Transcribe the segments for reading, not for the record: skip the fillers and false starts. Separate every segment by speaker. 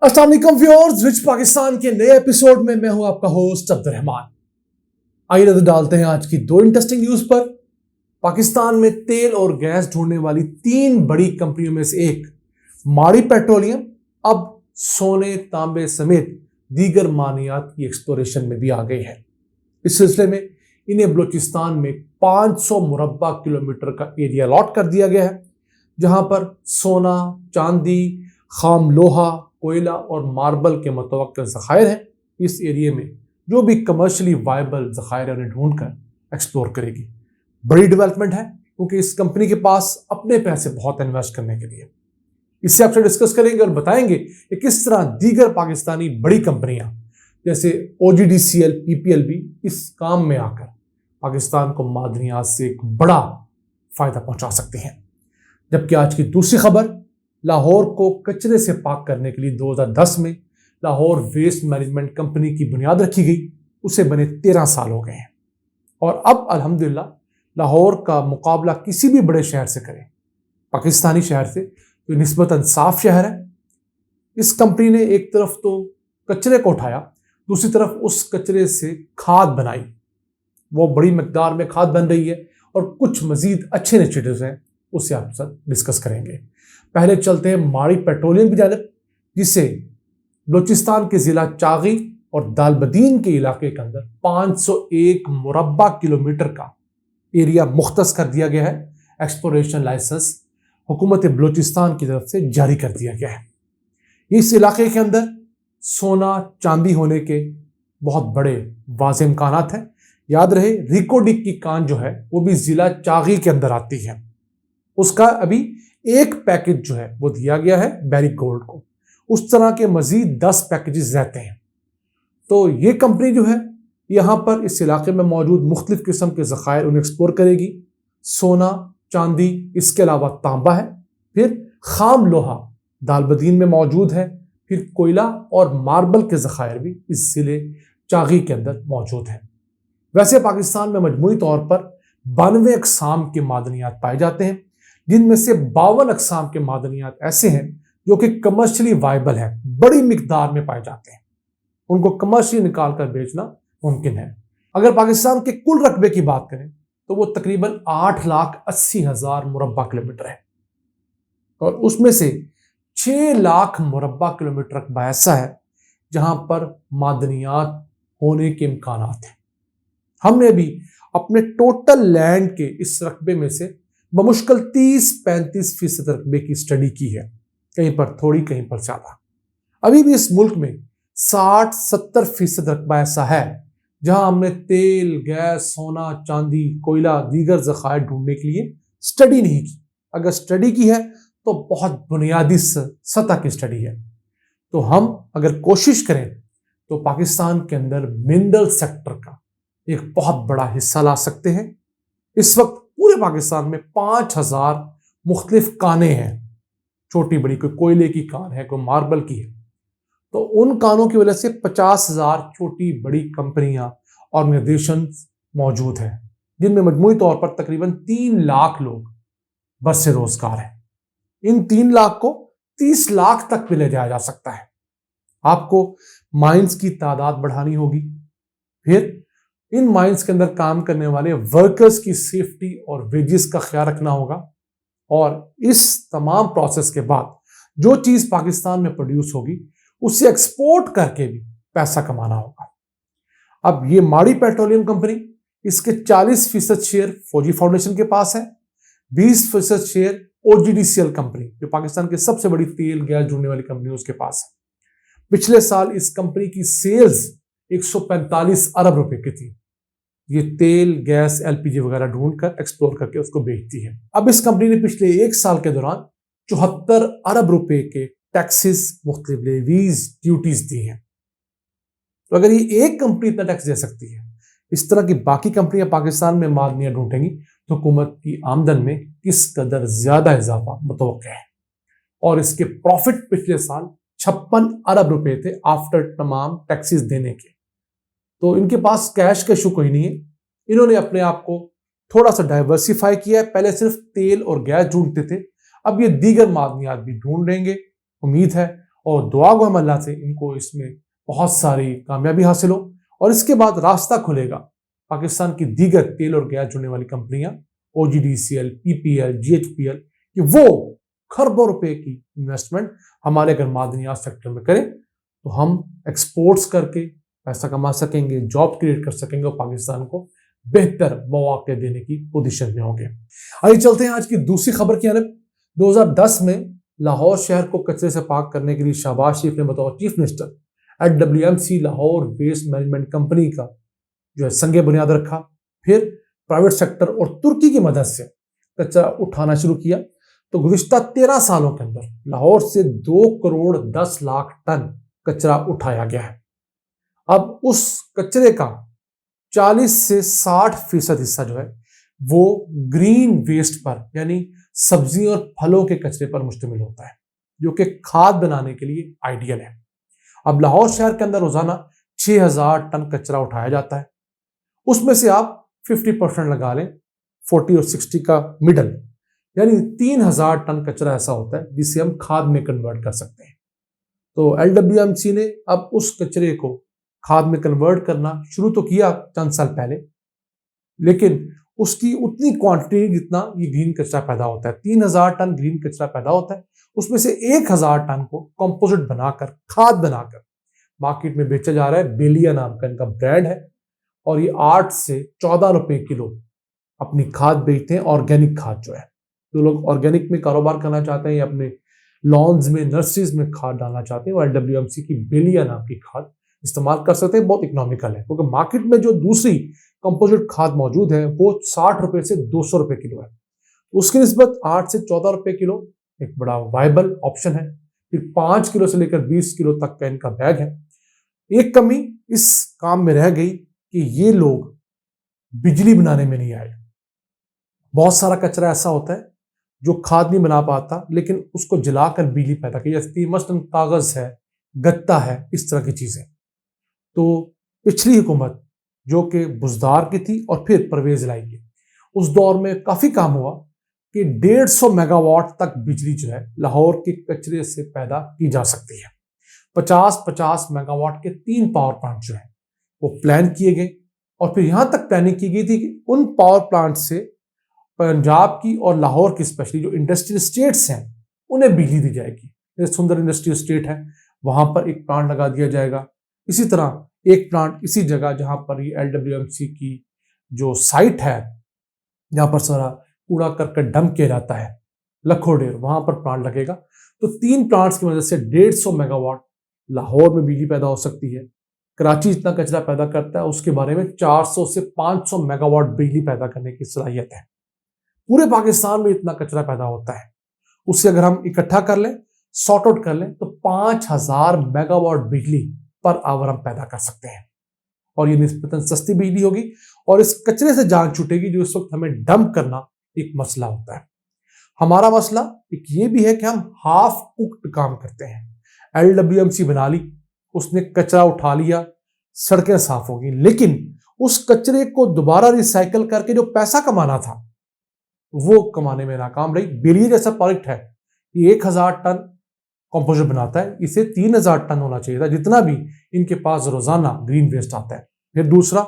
Speaker 1: अस्सलाम वालेकुम viewers, rich Pakistan के नए एपिसोड में मैं हूं आपका होस्ट अब्दुर्रहमान। आइए नजर डालते हैं आज की दो इंटरेस्टिंग न्यूज पर। पाकिस्तान में तेल और गैस ढूंढने वाली तीन बड़ी कंपनियों में से एक माड़ी पेट्रोलियम अब सोने, तांबे समेत दीगर मानियात की एक्सप्लोरेशन में भी आ गई है। इस सिलसिले में इन्हें बलूचिस्तान में 500 मुरब्बा किलोमीटर का एरिया अलॉट कर दिया गया है, जहां पर सोना, चांदी, खाम लोहा, कोयला और मार्बल के मुतवक्किल ज़खायर हैं। इस एरिया में जो भी कमर्शियली वायबल ज़खायर उन्हें ढूंढकर एक्सप्लोर करेगी। बड़ी डेवलपमेंट है क्योंकि इस कंपनी के पास अपने पैसे बहुत इन्वेस्ट करने के लिए। इससे आपसे डिस्कस करेंगे और बताएंगे कि किस तरह दीगर पाकिस्तानी बड़ी कंपनियां जैसे OGDCL, PPL भी इस काम में आकर पाकिस्तान को मादनियात से एक बड़ा फायदा पहुंचा सकते हैं। जबकि आज की दूसरी खबर, लाहौर को कचरे से पाक करने के लिए 2010 में लाहौर वेस्ट मैनेजमेंट कंपनी की बुनियाद रखी गई। उसे बने 13 साल हो गए हैं और अब अल्हम्दुलिल्लाह लाहौर का मुकाबला किसी भी बड़े शहर से करें, पाकिस्तानी शहर से, तो निस्बतन साफ शहर है। इस कंपनी ने एक तरफ तो कचरे को उठाया, दूसरी तरफ उस कचरे से खाद बनाई। वो बड़ी मकदार में खाद बन रही है और कुछ मजीद अच्छे इनिशिएटिव्स हैं, उससे आप साथ डिस्कस करेंगे। पहले चलते हैं माड़ी पेट्रोलियम की जानिब, जिसे बलूचिस्तान के जिला चागी और दालबदीन के इलाके के अंदर 501 मुरब्बा किलोमीटर का एरिया मुख्तस कर दिया गया है। एक्सप्लोरेशन लाइसेंस हुकूमत बलूचिस्तान की तरफ से जारी कर दिया गया है। इस इलाके के अंदर सोना, चांदी होने के बहुत बड़े वाज़ेह इम्कानात हैं। याद रहे, रिकोडिक की कान जो है वो भी जिला चागी के अंदर आती है। उसका अभी एक पैकेज जो है वो दिया गया है बैरिक गोल्ड को। उस तरह के मजीद 10 पैकेजेस रहते हैं। तो ये कंपनी जो है यहाँ पर इस इलाके में मौजूद मुख्तलिफ किस्म के ज़खायर उन्हें एक्सप्लोर करेगी। सोना, चांदी, इसके अलावा तांबा है, फिर खाम लोहा दालबदीन में मौजूद है, फिर कोयला और मार्बल के ज़खायर भी इस जिले चागी के अंदर मौजूद हैं। वैसे पाकिस्तान में मजमूई तौर पर 92 अक़साम के मादनियात पाए जाते हैं, जिनमें से 52 अक़साम के मादनियात ऐसे हैं जो कि कमर्शियली वायबल है, बड़ी मिकदार में पाए जाते हैं। उनको कमर्शियली निकाल कर बेचना मुमकिन है। अगर पाकिस्तान के कुल रकबे की बात करें तो वो तकरीबन 8,80,000 मुरब्बा किलोमीटर है और उसमें से 6 लाख मुरब्बा किलोमीटर रकबा ऐसा है जहां पर मादनियात होने के इम्कानात हैं। हमने भी अपने टोटल लैंड के इस रकबे में से बमुश्किल 30-35% रकबे की स्टडी की है, कहीं पर थोड़ी, कहीं पर ज्यादा। अभी भी इस मुल्क में 60-70% रकबा ऐसा है जहां हमने तेल, गैस, सोना, चांदी, कोयला, दीगर ज़खायर ढूंढने के लिए स्टडी नहीं की। अगर स्टडी की है तो बहुत बुनियादी सतह की स्टडी है। तो हम अगर कोशिश करें तो पाकिस्तान के अंदर मिनरल सेक्टर का एक बहुत बड़ा हिस्सा ला सकते हैं। इस वक्त पूरे पाकिस्तान में 5,000 मुख्तलिफ कानें हैं, छोटी बड़ी, कोई कोयले की कान है, कोई मार्बल की है। तो उन कानों की वजह से 50,000 छोटी बड़ी कंपनियां, ऑर्गेनाइजेशन मौजूद हैं, जिनमें मजमूई तौर पर तकरीबन 3 लाख लोग बरसे रोजगार हैं। इन 3 लाख को 30 लाख तक भी ले जाया जा सकता है। आपको माइंस की तादाद बढ़ानी होगी, फिर इन माइंस के अंदर काम करने वाले वर्कर्स की सेफ्टी और वेजेस का ख्याल रखना होगा और इस तमाम प्रोसेस के बाद जो चीज पाकिस्तान में प्रोड्यूस होगी उसे एक्सपोर्ट करके भी पैसा कमाना होगा। अब ये माड़ी पेट्रोलियम कंपनी, इसके 40% शेयर फौजी फाउंडेशन के पास है, 20% शेयर OGDCL कंपनी जो पाकिस्तान की सबसे बड़ी तेल गैस ढूंढने वाली कंपनी उसके पास है। पिछले साल इस कंपनी की सेल्स 145 अरब रुपए की थी। ये तेल, गैस, LPG वगैरह ढूंढकर एक्सप्लोर करके उसको बेचती है। अब इस कंपनी ने पिछले 1 साल के दौरान 74 अरब रुपए के टैक्सेस, मुख्तलिफ लेवीज, ड्यूटीज दी हैं। तो अगर ये एक कंपनी इतना टैक्स दे सकती है, इस तरह की बाकी कंपनियां पाकिस्तान में मादनियां ढूंढेंगी तो हुकूमत की आमदन में किस कदर ज्यादा इजाफा मुतवक्किल है। और इसके प्रॉफिट पिछले साल 56 अरब रुपए थे आफ्टर तमाम टैक्सेस देने के। तो इनके पास कैश का इशू कोई नहीं है। इन्होंने अपने आप को थोड़ा सा डाइवर्सिफाई किया है। पहले सिर्फ तेल और गैस ढूंढते थे, अब ये दीगर मादनियात भी ढूंढ लेंगे, उम्मीद है। और दुआ गो हम अल्लाह से इनको इसमें बहुत सारी कामयाबी हासिल हो और इसके बाद रास्ता खुलेगा पाकिस्तान की दीगर तेल और गैस जुड़ने वाली कंपनियां OGDCL, PPL, GHPL कि वो खरबों रुपए की इन्वेस्टमेंट हमारे अगर मादनियात सेक्टर में करें तो हम एक्सपोर्ट्स करके पैसा कमा सकेंगे, जॉब क्रिएट कर सकेंगे और पाकिस्तान को बेहतर मौके देने की पोजीशन में होंगे। आइए चलते हैं आज की दूसरी खबर की तरफ। 2010 में लाहौर शहर को कचरे से पाक करने के लिए शहबाज शरीफ ने बतौर chief minister LWMC Lahore waste management company का जो है संगे बुनियाद रखा। फिर प्राइवेट सेक्टर और तुर्की की मदद से कचरा उठाना शुरू किया तो गुज़िश्ता 13 सालों के अंदर लाहौर से 2 करोड़ 10 लाख टन कचरा उठाया गया है। अब उस कचरे का 40 से 60% हिस्सा जो है वो ग्रीन वेस्ट पर यानी सब्जी और फलों के कचरे पर मुश्तमिल होता है जो कि खाद बनाने के लिए आइडियल है। अब लाहौर शहर के अंदर रोजाना 6000 टन कचरा उठाया जाता है। उसमें से आप 50% लगा लें, 40 और 60 का मिडल यानी 3000 टन कचरा ऐसा होता है जिसे हम खाद में कन्वर्ट कर सकते हैं। तो LWMC ने अब उस कचरे को खाद में कन्वर्ट करना शुरू तो किया चंद साल पहले, लेकिन उसकी उतनी क्वांटिटी जितना ये ग्रीन कचरा पैदा होता है, 3000 टन ग्रीन कचरा पैदा होता है, उसमें से 1000 टन को कंपोजिट बनाकर खाद बनाकर मार्केट में बेचा जा रहा है। बेलिया नाम का इनका ब्रांड है और ये 8 से 14 रुपए किलो अपनी खाद बेचते हैं, ऑर्गेनिक खाद जो है। जो लोग ऑर्गेनिक में कारोबार करना चाहते हैं या अपने लॉन्स में नर्सरीज में खाद डालना चाहते हैं वो LWMC की बेलिया नाम की खाद इस्तेमाल कर सकते हैं। बहुत इकोनॉमिकल है क्योंकि मार्केट में जो दूसरी कंपोजिट खाद मौजूद है वो 60 रुपए से 200 रुपए किलो है। उसकी निस्बत 8 से 14 रुपए किलो एक बड़ा वायबल ऑप्शन है। फिर 5 किलो से लेकर 20 किलो तक का इनका बैग है। एक कमी इस काम में रह गई कि ये लोग बिजली बनाने में नहीं आए। बहुत सारा कचरा ऐसा होता है जो खाद नहीं बना पाता लेकिन उसको जलाकर बिजली पैदा की जाती है, मसलन कागज है, गत्ता है, इस तरह की चीजें। तो पिछली हुकूमत जो कि बुजदार की थी और फिर परवेज लाई की, उस दौर में काफी काम हुआ कि 150 मेगावाट तक बिजली जो है लाहौर के कचरे से पैदा की जा सकती है। 50-50 मेगावाट के 3 पावर प्लांट जो है वो प्लान किए गए और फिर यहां तक प्लानिंग की गई थी कि उन पावर प्लांट से पंजाब की और लाहौर की स्पेशली जो इंडस्ट्रियल स्टेट्स हैं उन्हें बिजली दी जाएगी। जैसे सुंदर इंडस्ट्रियल स्टेट है वहां पर एक प्लांट लगा दिया जाएगा। इसी तरह एक प्लांट इसी जगह जहां पर ये LWMC की जो साइट है जहां पर सारा कूड़ा करकट डंप किया जाता है लखोडेर, वहां पर प्लांट लगेगा। तो 3 प्लांट्स की वजह से 150 मेगावाट लाहौर में बिजली पैदा हो सकती है। कराची जितना कचरा पैदा करता है उसके बारे में 400 से 500 मेगावाट बिजली पैदा करने की सलाहियत है। पूरे पाकिस्तान में इतना कचरा पैदा होता है, उससे अगर हम इकट्ठा कर लें, सॉर्ट आउट कर लें तो 5000 मेगावाट बिजली पर आवर हम पैदा कर सकते हैं और ये निस्बतन सस्ती बिजली होगी और इस कचरे से जान छूटेगी जो इस वक्त हमें डंप करना एक मसला होता है। हमारा मसला एक ये भी है कि हम हाफ कुक्ड काम करते हैं। LWMC बना ली, उसने कचरा उठा लिया, सड़कें साफ होगी, लेकिन उस कचरे को दोबारा रिसाइकल करके जो पैसा कमाना था वो कमाने में नाकाम रही। बेलिया जैसा प्रोडक्ट है, ये 1000 टन कंपोजिट बनाता है, इसे 3000 टन होना चाहिए था जितना भी इनके पास रोजाना ग्रीन वेस्ट आता है। फिर दूसरा,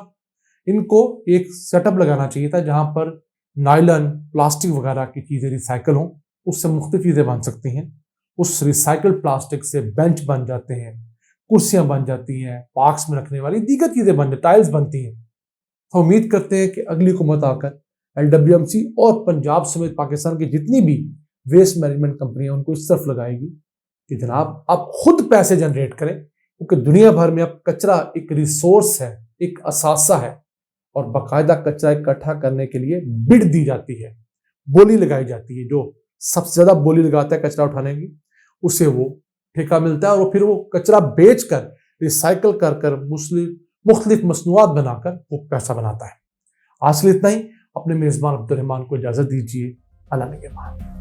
Speaker 1: इनको एक सेटअप लगाना चाहिए था जहां पर नायलन, प्लास्टिक वगैरह की चीजें रिसाइकल हों, उससे मुख्तलिफ चीजें बन सकती हैं। उस रिसाइकल प्लास्टिक से बेंच बन जाते हैं, कुर्सियां बन जाती हैं, पार्क्स में रखने वाली दीगर चीजें बन जाती, टाइल्स बनती हैं। तो उम्मीद करते हैं कि अगली हुकूमत आकर LWMC और पंजाब समेत पाकिस्तान की जितनी भी वेस्ट मैनेजमेंट कंपनियां उनको इस तरफ लगाएगी कि जनाब आप खुद पैसे जनरेट करें, क्योंकि दुनिया भर में अब कचरा एक रिसोर्स है, एक असासा है और बाकायदा कचरा इकट्ठा करने के लिए बिड दी जाती है, बोली लगाई जाती है। जो सबसे ज्यादा बोली लगाता है कचरा उठाने की उसे वो ठेका मिलता है और फिर वो कचरा बेचकर रिसाइकल कर मुख्तलिफ मसनूआत बनाकर वो पैसा बनाता है। आज के लिए इतना ही। अपने मेजबान अब्दुल रहमान को इजाजत दीजिए। अल्लाह निगहबान।